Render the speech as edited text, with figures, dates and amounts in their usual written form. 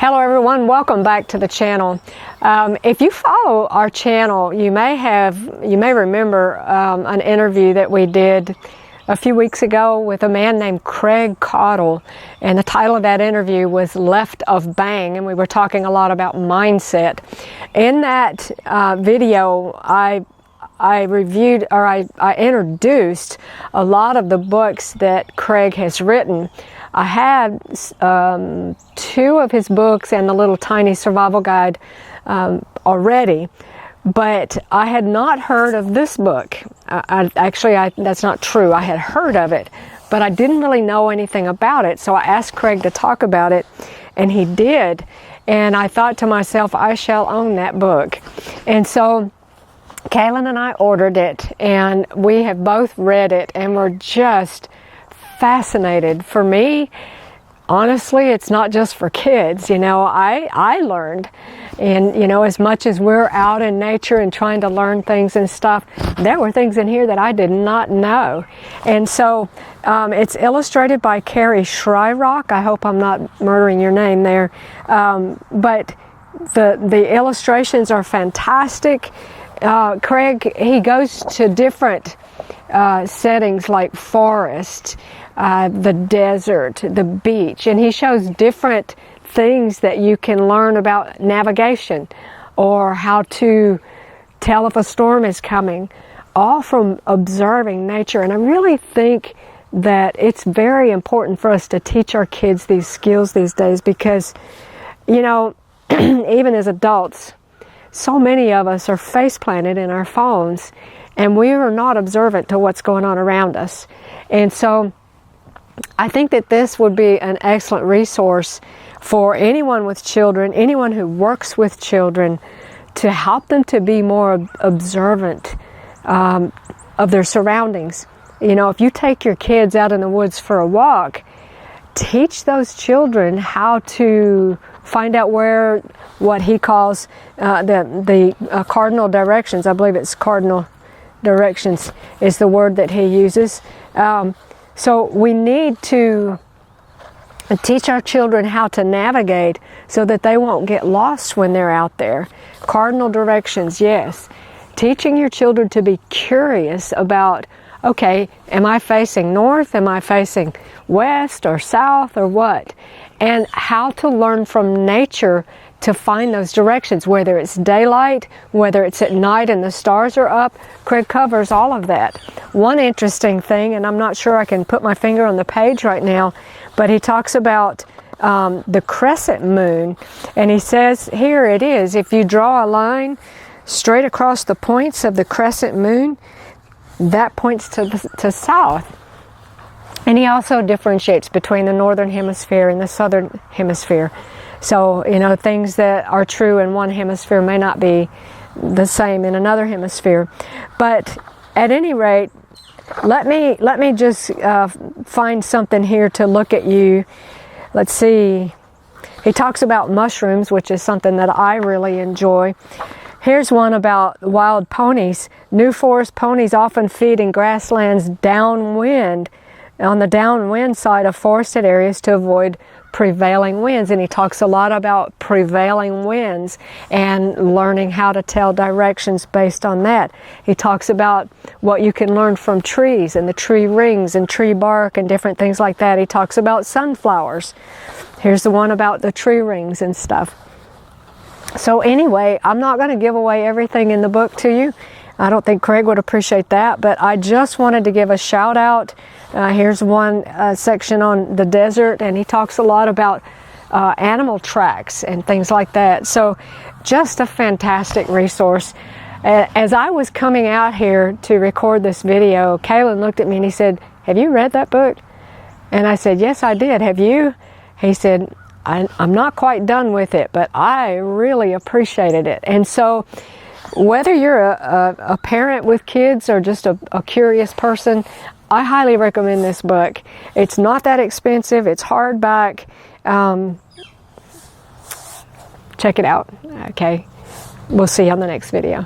Hello everyone, welcome back to the channel. If you follow our channel, you may remember an interview that we did a few weeks ago with a man named Craig Caudill, and the title of that interview was Left of Bang, and we were talking a lot about mindset. In that video, I reviewed, or I introduced a lot of the books that Craig has written. I had two of his books and the little tiny survival guide already, but I had not heard of this book. That's not true. I had heard of it, but I didn't really know anything about it. So I asked Craig to talk about it, and he did. And I thought to myself, I shall own that book. And so Kaylin and I ordered it, and we have both read it, and we're just fascinated. For me, honestly, it's not just for kids. You know, I learned, and you know, as much as we're out in nature and trying to learn things and stuff, there were things in here that I did not know. And so it's illustrated by Carrie Shryock. I hope I'm not murdering your name there, but the illustrations are fantastic. Craig, he goes to different settings like forest, the desert, the beach, and he shows different things that you can learn about navigation or how to tell if a storm is coming, all from observing nature. And I really think that it's very important for us to teach our kids these skills these days because, you know, even as adults, so many of us are face planted in our phones, and we are not observant to what's going on around us. And so I think that this would be an excellent resource for anyone with children, anyone who works with children, to help them to be more observant of their surroundings. You know, if you take your kids out in the woods for a walk, teach those children how to find out where what he calls the Cardinal Directions. I believe it's Cardinal Directions is the word that he uses. So we need to teach our children how to navigate so that they won't get lost when they're out there. Cardinal Directions, yes. Teaching your children to be curious about, okay, am I facing north? Am I facing west or south or what? And how to learn from nature to find those directions, whether it's daylight, whether it's at night and the stars are up. Craig covers all of that. One interesting thing, and I'm not sure I can put my finger on the page right now, but he talks about the Crescent Moon, and he says, here it is, if you draw a line straight across the points of the Crescent Moon, that points to south. And he also differentiates between the northern hemisphere and the southern hemisphere. So, you know, things that are true in one hemisphere may not be the same in another hemisphere. But at any rate, let me just find something here to look at you. Let's see. He talks about mushrooms, which is something that I really enjoy. Here's one about wild ponies. New forest ponies often feed in grasslands downwind, on the downwind side of forested areas to avoid prevailing winds. And he talks a lot about prevailing winds and learning how to tell directions based on that. He talks about what you can learn from trees and the tree rings and tree bark and different things like that. He talks about sunflowers. Here's the one about the tree rings and stuff. So anyway, I'm not going to give away everything in the book to you. I don't think Craig would appreciate that, but I just wanted to give a shout out. Here's one section on the desert, and he talks a lot about animal tracks and things like that. So just a fantastic resource. As I was coming out here to record this video, Kaylin looked at me and he said, "Have you read that book?" And I said, "Yes, I did. Have you?" He said, I'm not quite done with it, but I really appreciated it. And so whether you're a parent with kids or just a curious person, I highly recommend this book. It's not that expensive. It's hardback. Check it out. Okay. We'll see you on the next video.